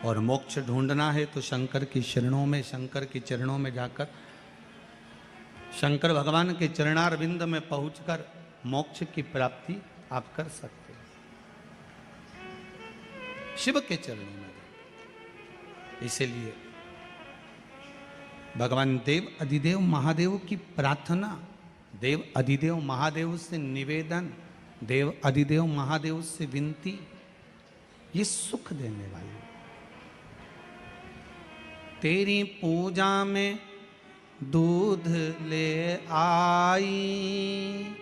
और मोक्ष ढूंढना है तो शंकर की शरणों में, शंकर की चरणों में जाकर, शंकर भगवान के चरणारविंद में पहुंचकर मोक्ष की प्राप्ति आप कर सकते हैं। शिव के चरणों में। इसलिए भगवान देव अधिदेव महादेव की प्रार्थना, देव अधिदेव महादेव से निवेदन, देव अधिदेव महादेव से विनती, ये सुख देने वाली। तेरी पूजा में दूध ले आई,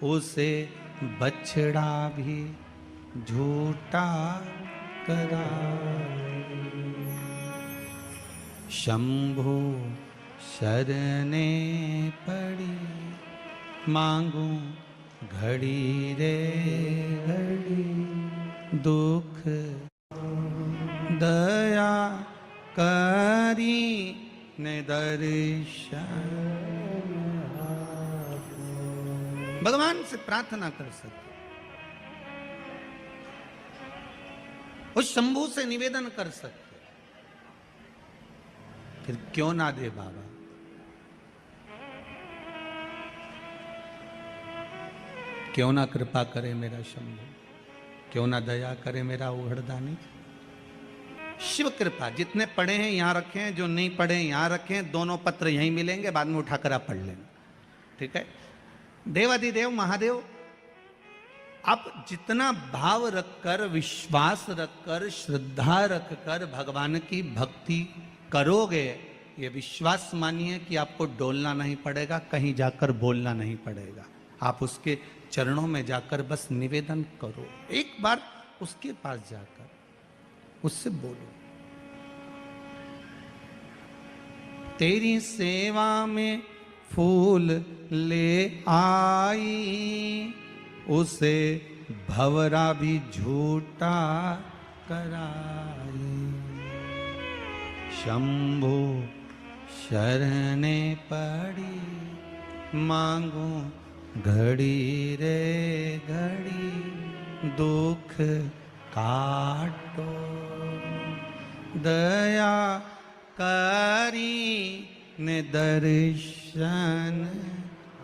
उसे बछड़ा भी झूठा कराई। शंभु शरणे पड़ी, मांगू घड़ी रे घड़ी, दुख दया करी ने दर्शन। भगवान से प्रार्थना कर सकते, उस शंभू से निवेदन कर सकते, फिर क्यों ना दे बाबा। क्यों ना कृपा करे मेरा शंभू, क्यों ना दया करे मेरा उघड़दानी। शिव कृपा, जितने पढ़े हैं यहां रखे हैं, जो नहीं पढ़े हैं यहां रखे हैं, दोनों पत्र यहीं मिलेंगे, बाद में उठाकर आप पढ़ लेंगे, ठीक है। देवाधिदेव महादेव, आप जितना भाव रखकर, विश्वास रखकर, श्रद्धा रखकर भगवान की भक्ति करोगे, ये विश्वास मानिए कि आपको डोलना नहीं पड़ेगा, कहीं जाकर बोलना नहीं पड़ेगा। आप उसके चरणों में जाकर बस निवेदन करो, एक बार उसके पास जाकर उससे बोलो। तेरी सेवा में फूल ले आई, उसे भंवरा भी झूठा कराई। शंभु शरणे पड़ी, मांगू घड़ी रे घड़ी, दुख काटो दया करी ने दर्शन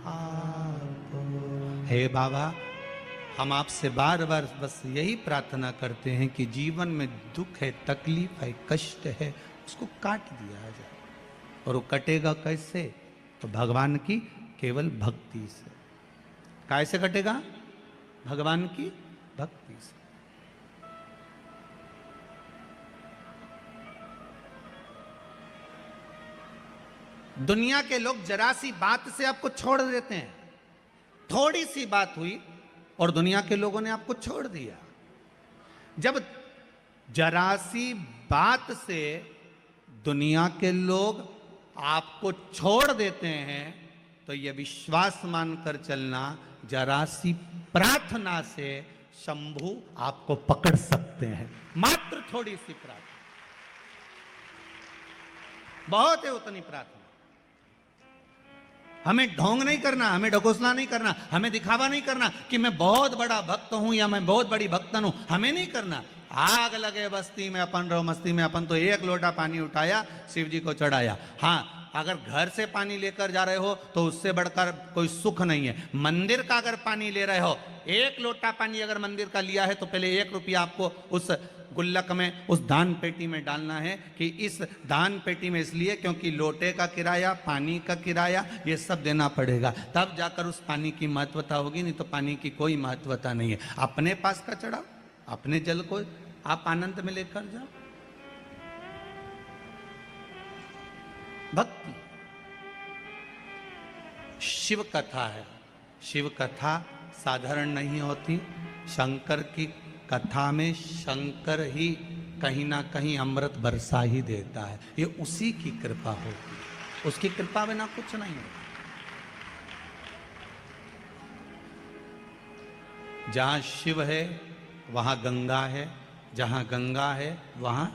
आपो। हे बाबा, हम आपसे बार बार बस यही प्रार्थना करते हैं कि जीवन में दुख है, तकलीफ है, कष्ट है, उसको काट दिया जाए। और वो कटेगा कैसे? तो भगवान की केवल भक्ति से। कैसे कटेगा? भगवान की भक्ति से। दुनिया के लोग जरा सी बात से आपको छोड़ देते हैं। थोड़ी सी बात हुई और दुनिया के लोगों ने आपको छोड़ दिया। जब जरा सी बात से दुनिया के लोग आपको छोड़ देते हैं तो यह विश्वास मानकर चलना, जरा सी प्रार्थना से शंभू आपको पकड़ सकते हैं। मात्र थोड़ी सी प्रार्थना, बहुत है उतनी प्रार्थना। हमें ढोंग नहीं करना, हमें ढकोसला नहीं करना, हमें दिखावा नहीं करना कि मैं बहुत बड़ा भक्त हूं या मैं बहुत बड़ी भक्तन हूं, हमें नहीं करना। आग लगे बस्ती में अपन रहो मस्ती में अपन, तो एक लोटा पानी उठाया, शिव जी को चढ़ाया। हाँ, अगर घर से पानी लेकर जा रहे हो तो उससे बढ़कर कोई सुख नहीं है। मंदिर का अगर पानी ले रहे हो, एक लोटा पानी अगर मंदिर का लिया है तो पहले 1 रुपया आपको उस गुल्लक में, उस दान पेटी में डालना है कि इस दान पेटी में इसलिए क्योंकि लोटे का किराया, पानी का किराया, ये सब देना पड़ेगा, तब जाकर उस पानी की महत्वता होगी, नहीं तो पानी की कोई महत्वता नहीं है। अपने पास का चढ़ाओ, अपने जल को आप आनंद में लेकर जाओ। भक्ति शिव कथा है। शिव कथा साधारण नहीं होती। शंकर की कथा में शंकर ही कहीं ना कहीं अमृत बरसा ही देता है। ये उसी की कृपा होती है, उसकी कृपा बिना कुछ नहीं है। जहां शिव है वहां गंगा है, जहां गंगा है वहां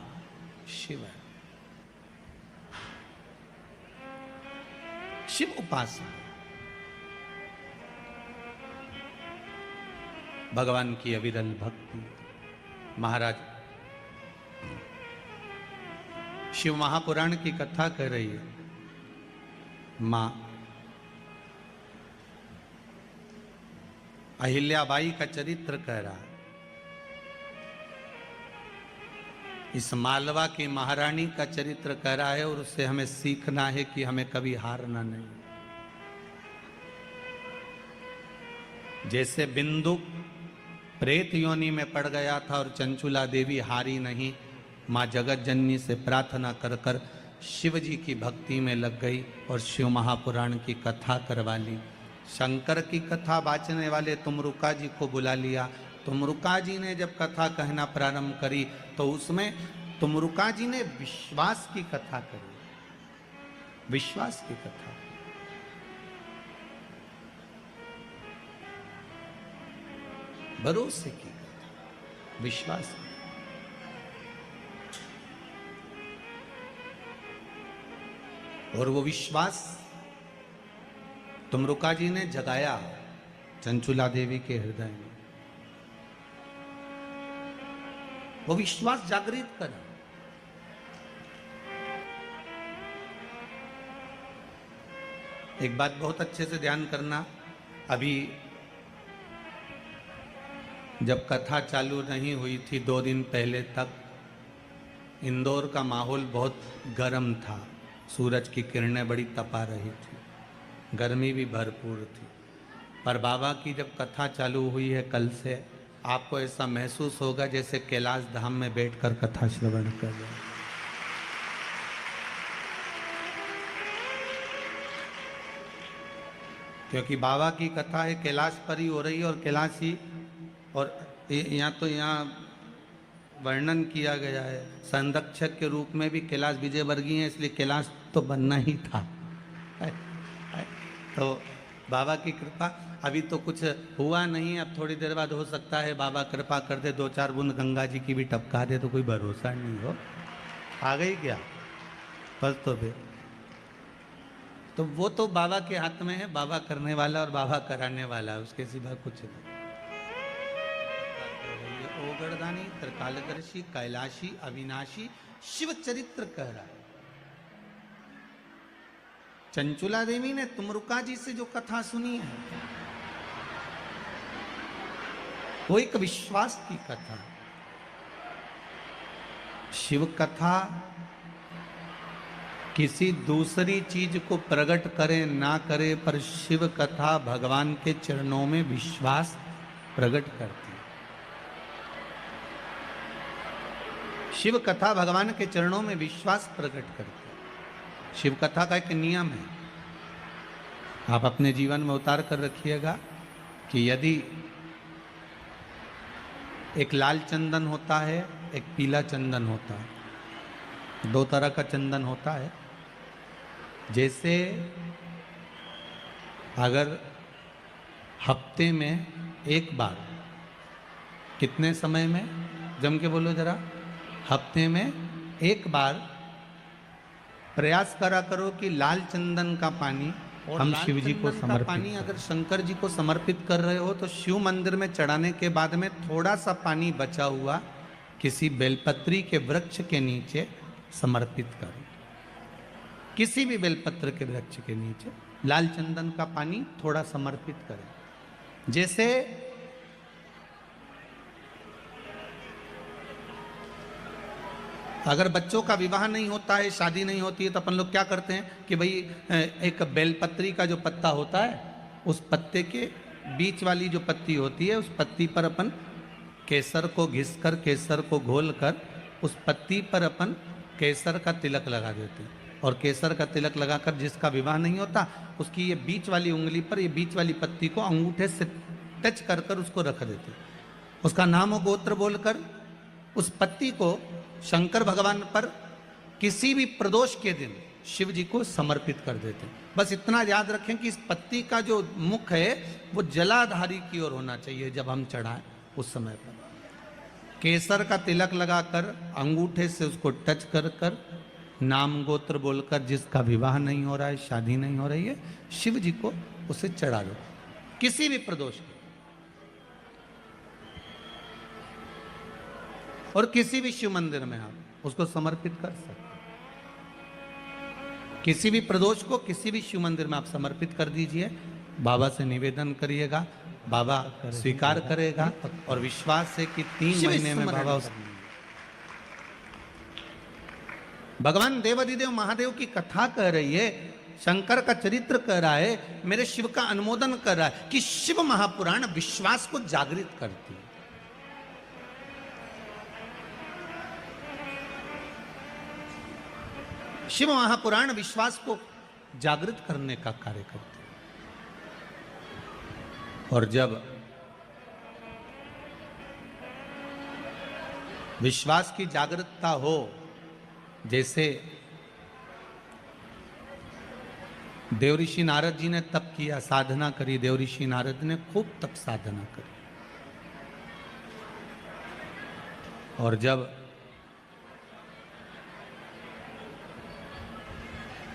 शिव है। शिव उपासना, भगवान की अविरल भक्ति। महाराज शिव महापुराण की कथा कर रही है। मां अहिल्याबाई का चरित्र कह रहा है। इस मालवा की महारानी का चरित्र कह रहा है और उससे हमें सीखना है कि हमें कभी हारना नहीं। जैसे बिंदु प्रेत योनि में पड़ गया था और चंचुला देवी हारी नहीं, मां जगत जननी से प्रार्थना कर कर शिव जी की भक्ति में लग गई और शिव महापुराण की कथा करवा ली। शंकर की कथा बाचने वाले तुमरुका जी को बुला लिया। तुमरुका जी ने जब कथा कहना प्रारंभ करी तो उसमें तुमरुका जी ने विश्वास की कथा करी। विश्वास की कथा, भरोसे की कथा, विश्वास की। और वो विश्वास तुमरुका जी ने जगाया चंचुला देवी के हृदय में। वो विश्वास जागृत करा। एक बात बहुत अच्छे से ध्यान करना, अभी जब कथा चालू नहीं हुई थी 2 दिन पहले तक इंदौर का माहौल बहुत गर्म था। सूरज की किरणें बड़ी तपा रही थी, गर्मी भी भरपूर थी। पर बाबा की जब कथा चालू हुई है कल से, आपको ऐसा महसूस होगा जैसे कैलाश धाम में बैठकर कथा श्रवण कर रहे हैं। क्योंकि बाबा की कथा है कैलाश पर ही हो रही है और कैलाशी, और यहाँ तो यहाँ वर्णन किया गया है संरक्षक के रूप में भी कैलाश विजयवर्गीय है, इसलिए कैलाश तो बनना ही था। तो बाबा की कृपा, अभी तो कुछ हुआ नहीं, अब थोड़ी देर बाद हो सकता है बाबा कृपा कर दे, 2-4 बूंद गंगा जी की भी टपका दे, तो कोई भरोसा नहीं हो। आ गई क्या बस तो फिर तो वो तो बाबा के हाथ में है, बाबा करने वाला और बाबा कराने वाला, उसके सिवा कुछ नहीं। ओगरदानी, त्रिकालदर्शी, कैलाशी, अविनाशी शिव चरित्र कह रहा है। चंचुला देवी ने तुमरुका जी से जो कथा सुनी है वो एक विश्वास की कथा। शिव कथा किसी दूसरी चीज को प्रकट करे ना करे, पर शिव कथा भगवान के चरणों में विश्वास प्रकट करती है। शिव कथा भगवान के चरणों में विश्वास प्रकट करती है। शिव कथा का एक नियम है, आप अपने जीवन में उतार कर रखिएगा कि यदि एक लाल चंदन होता है, एक पीला चंदन होता है, 2 तरह का चंदन होता है। जैसे अगर हफ्ते में एक बार, कितने समय में, जम के बोलो जरा, हफ्ते में एक बार प्रयास करा करो कि लाल चंदन का पानी हम शिव जी को समर्पित, पानी अगर शंकर जी को समर्पित कर रहे हो तो शिव मंदिर में चढ़ाने के बाद में थोड़ा सा पानी बचा हुआ किसी बेलपत्री के वृक्ष के नीचे समर्पित करो। किसी भी बेलपत्र के वृक्ष के नीचे लाल चंदन का पानी थोड़ा समर्पित करें। जैसे अगर बच्चों का विवाह नहीं होता है, शादी नहीं होती है, तो अपन लोग क्या करते हैं कि भाई एक बेलपत्री का जो पत्ता होता है, उस पत्ते के बीच वाली जो पत्ती होती है, उस पत्ती पर अपन केसर को घिसकर, केसर को घोलकर उस पत्ती पर अपन केसर का तिलक लगा देते हैं। और केसर का तिलक लगाकर जिसका विवाह नहीं होता, उसकी ये बीच वाली उंगली पर, ये बीच वाली पत्ती को अंगूठे से टच कर कर उसको रख देते। उसका नाम और गोत्र बोलकर उस पत्ती को शंकर भगवान पर किसी भी प्रदोष के दिन शिव जी को समर्पित कर देते हैं। बस इतना याद रखें कि इस पत्ती का जो मुख है वो जलाधारी की ओर होना चाहिए। जब हम चढ़ाएं उस समय पर केसर का तिलक लगाकर अंगूठे से उसको टच कर कर नाम गोत्र बोलकर, जिसका विवाह नहीं हो रहा है, शादी नहीं हो रही है, शिव जी को उसे चढ़ा दो किसी भी प्रदोष के। और किसी भी शिव मंदिर में आप उसको समर्पित कर सकते। किसी भी प्रदोष को किसी भी शिव मंदिर में आप समर्पित कर दीजिए, बाबा से निवेदन करिएगा, बाबा स्वीकार करेगा और विश्वास है कि 3 महीने में बाबा भगवान देवाधिदेव महादेव की कथा कह रही है, शंकर का चरित्र कह रहा है, मेरे शिव का अनुमोदन कर रहा है कि शिव महापुराण विश्वास को जागृत करती है। शिव महापुराण विश्वास को जागृत करने का कार्य करते हैं। और जब विश्वास की जागृतता हो, जैसे देवऋषि नारद जी ने तप किया, साधना करी, देवऋषि नारद ने खूब तप साधना करी, और जब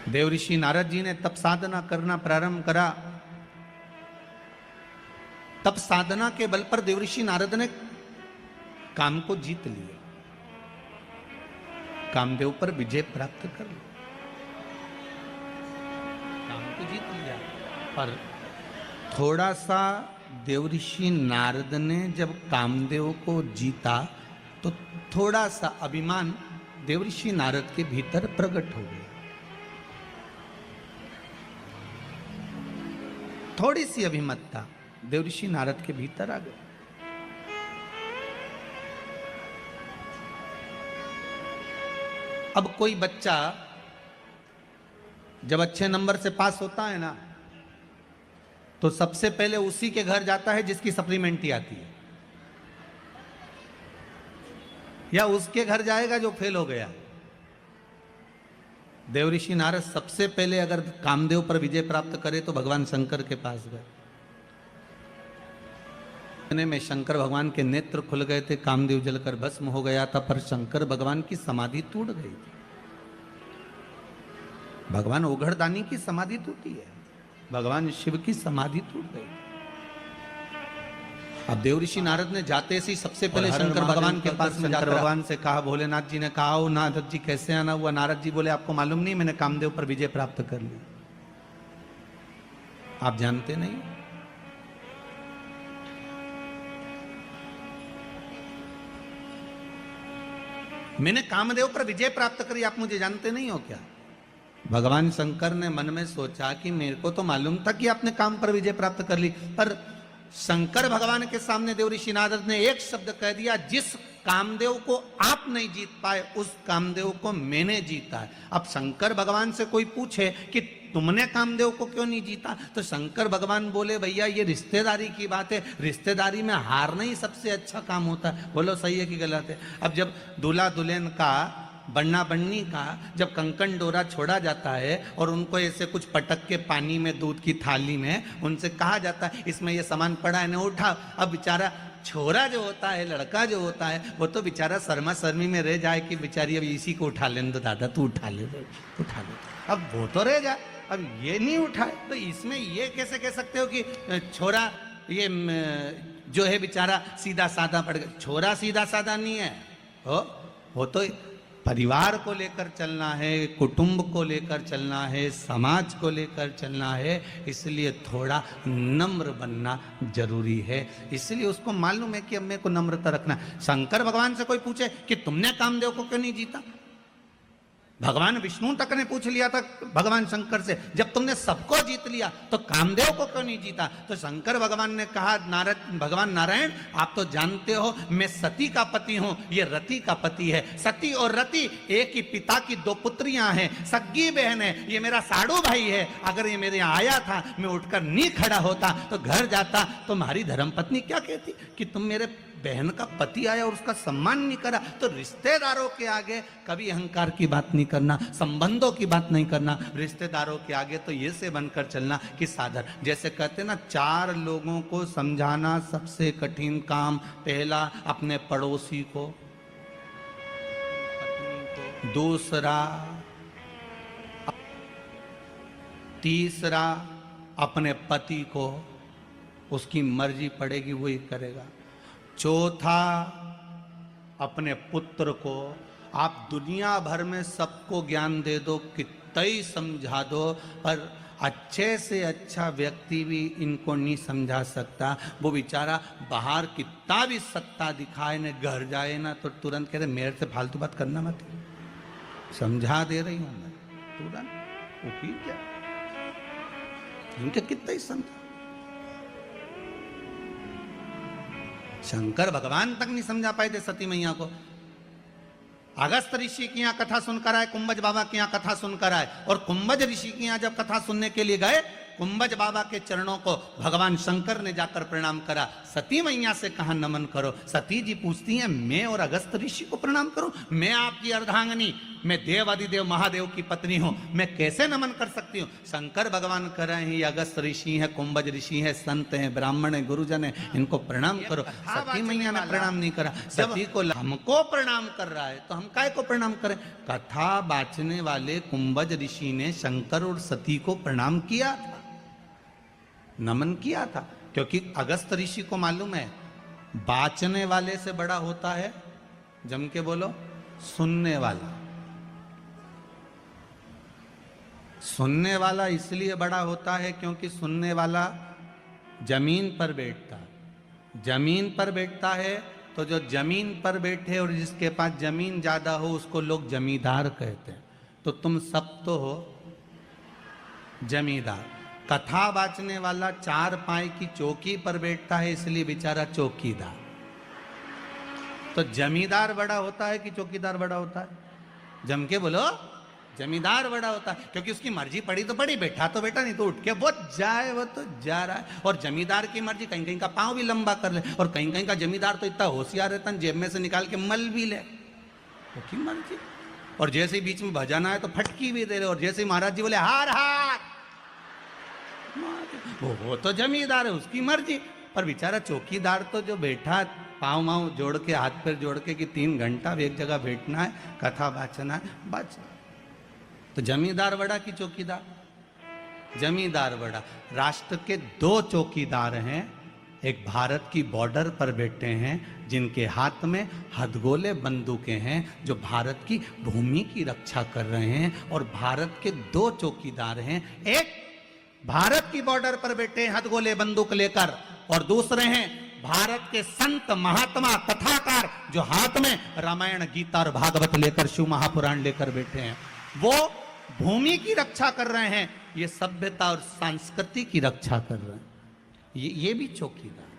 देवऋषि नारद जी ने तप साधना करना प्रारंभ करा, तप साधना के बल पर देवऋषि नारद ने काम को जीत लिया, कामदेव पर विजय प्राप्त कर ली, काम को जीत लिया। पर थोड़ा सा देवऋषि नारद ने जब कामदेव को जीता तो थोड़ा सा अभिमान देवऋषि नारद के भीतर प्रकट हो गया, थोड़ी सी अभिमतता देवऋषि नारद के भीतर आ गई। अब कोई बच्चा जब अच्छे नंबर से पास होता है ना, तो सबसे पहले उसी के घर जाता है जिसकी सप्लीमेंट्री आती है, या उसके घर जाएगा जो फेल हो गया। देवऋषि नारद सबसे पहले अगर कामदेव पर विजय प्राप्त करे तो भगवान शंकर के पास गए। में शंकर भगवान के नेत्र खुल गए थे, कामदेव जलकर भस्म हो गया था, पर शंकर भगवान की समाधि टूट गई थी। भगवान ओघड़दानी की समाधि टूटी है, भगवान शिव की समाधि टूट गई। अब देवऋषि नारद ने जाते से सबसे पहले शंकर भगवान के पास में जाकर भगवान से कहा, भोलेनाथ जी ने कहा, ओ नारद जी कैसे आना हुआ? नारद जी बोले, आपको मालूम नहीं, मैंने कामदेव पर विजय प्राप्त कर ली। आप जानते नहीं? मैंने कामदेव पर विजय प्राप्त करी, आप मुझे जानते नहीं हो क्या? भगवान शंकर ने मन में सोचा कि मेरे को तो मालूम था कि आपने काम पर विजय प्राप्त कर ली, पर शंकर भगवान के सामने देवऋषि नारद ने एक शब्द कह दिया, जिस कामदेव को आप नहीं जीत पाए उस कामदेव को मैंने जीता है। अब शंकर भगवान से कोई पूछे कि तुमने कामदेव को क्यों नहीं जीता, तो शंकर भगवान बोले, भैया ये रिश्तेदारी की बात है, रिश्तेदारी में हारना ही सबसे अच्छा काम होता है। बोलो सही है कि गलत है? अब जब दूल्हा दुल्हन का, बन्ना बन्नी का जब कंकन डोरा छोड़ा जाता है और उनको ऐसे कुछ पटक के पानी में, दूध की थाली में उनसे कहा जाता है इसमें ये सामान पड़ा है ना, उठा। अब बेचारा छोरा जो होता है, लड़का जो होता है, वो तो बेचारा शर्मा शर्मी में रह जाए कि बेचारी अब इसी को उठा लेने दो, दादा तू उठा ले, उठा ले। अब वो तो रह जाए, अब ये नहीं उठाए, तो इसमें ये कैसे कह सकते हो कि छोरा ये जो है बेचारा सीधा साधा पड़ गया? छोरा सीधा साधा नहीं है, वो तो परिवार को लेकर चलना है, कुटुंब को लेकर चलना है, समाज को लेकर चलना है, इसलिए थोड़ा नम्र बनना जरूरी है। इसलिए उसको मालूम है कि अब मेरे को नम्रता रखना। शंकर भगवान से कोई पूछे कि तुमने कामदेव को क्यों नहीं जीता, भगवान विष्णु तक ने पूछ लिया था भगवान शंकर से, जब तुमने सबको जीत लिया तो कामदेव को क्यों नहीं जीता? तो शंकर भगवान ने कहा, भगवान नारायण आप तो जानते हो मैं सती का पति हूं, ये रति का पति है। सती और रति एक ही पिता की 2 पुत्रियां हैं, सग्गी बहन है, ये मेरा साड़ू भाई है। अगर ये मेरे यहाँ आया था, मैं उठकर नहीं खड़ा होता तो घर जाता, तो हमारी धर्मपत्नी क्या कहती कि तुम मेरे बहन का पति आया और उसका सम्मान नहीं करा। तो रिश्तेदारों के आगे कभी अहंकार की बात नहीं करना, संबंधों की बात नहीं करना, रिश्तेदारों के आगे तो ये से बनकर चलना कि साधर। जैसे कहते ना, 4 लोगों को समझाना सबसे कठिन काम। पहला अपने पड़ोसी को, दूसरा, तीसरा अपने पति को, उसकी मर्जी पड़ेगी वही करेगा। चौथा अपने पुत्र को। आप दुनिया भर में सबको ज्ञान दे दो, कितना ही समझा दो, पर अच्छे से अच्छा व्यक्ति भी इनको नहीं समझा सकता। वो बेचारा बाहर कितना भी सत्ता दिखाए न, घर जाए ना तो तुरंत कह रहे मेरे से फालतू बात करना मत, समझा दे रही हूं मैं, तुरंत वो ठीक है, इनके कितना ही समझा। शंकर भगवान तक नहीं समझा पाए थे सती मैया को। अगस्त ऋषि की यहाँ कथा सुनकर आए, कुंभज बाबा की यहाँ कथा सुनकर आए, और कुंभज ऋषि की यहाँ जब कथा सुनने के लिए गए, कुंभज बाबा के चरणों को भगवान शंकर ने जाकर प्रणाम करा। सती मैया से कहा नमन करो। सती जी पूछती हैं मैं और अगस्त ऋषि को प्रणाम करूं? मैं आपकी अर्धांगिनी, मैं देवादिदेव महादेव की पत्नी हूं, मैं कैसे नमन कर सकती हूं? शंकर भगवान कर रहे हैं, ये अगस्त ऋषि हैं, कुंभज ऋषि हैं, संत हैं, ब्राह्मण हैं, गुरुजन हैं, इनको प्रणाम करो। सती मैया ने प्रणाम नहीं करा, सती को हमको प्रणाम कर रहा है तो हम काय को प्रणाम करें? कथा बाचने वाले कुंभज ऋषि ने शंकर और सती को प्रणाम किया था, नमन किया था, क्योंकि अगस्त ऋषि को मालूम है बाचने वाले से बड़ा होता है, जम के बोलो, सुनने वाला। सुनने वाला इसलिए बड़ा होता है क्योंकि सुनने वाला जमीन पर बैठता है। जमीन पर बैठता है तो जो जमीन पर बैठे और जिसके पास जमीन ज्यादा हो उसको लोग जमींदार कहते हैं। तो तुम सब तो हो जमींदार। कथा बाचने वाला चार पाई की चौकी पर बैठता है, इसलिए बेचारा चौकीदार। तो जमींदार बड़ा होता है कि चौकीदार बड़ा होता है? जम के बोलो, जमींदार बड़ा होता है, क्योंकि उसकी मर्जी पड़ी तो पड़ी, बैठा तो बैठा, नहीं तो उठ के वो जाए, वो तो जा रहा है। और जमींदार की मर्जी, कहीं कहीं का पांव भी लंबा कर ले, और कहीं कहीं का जमींदार तो इतना होशियार रहता है जेब में से निकाल के मल भी ले, उसकी मर्जी। और जैसे ही बीच में भजाना है तो फटकी भी दे रहे, और जैसे ही महाराज जी बोले हार हार, वो तो जमींदार है, उसकी मर्जी। पर बेचारा चौकीदार तो जो बैठा पाँव माँव जोड़ के, हाथ पैर जोड़ के, कि 3 घंटा एक जगह बैठना है, कथा बाचना है, बच। तो जमींदार बड़ा कि चौकीदार? जमींदार बड़ा। राष्ट्र के 2 चौकीदार हैं, एक भारत की बॉर्डर पर बैठे हैं जिनके हाथ में हथगोले बंदूकें हैं, जो भारत की भूमि की रक्षा कर रहे हैं। और भारत के 2 चौकीदार हैं, एक भारत की बॉर्डर पर बैठे हथगोले बंदूक लेकर, और दूसरे हैं भारत के संत महात्मा कथाकार जो हाथ में रामायण गीता और भागवत लेकर, शिव महापुराण लेकर बैठे हैं। वो भूमि की रक्षा कर रहे हैं, ये सभ्यता और संस्कृति की रक्षा कर रहे हैं। ये भी चौकीदार।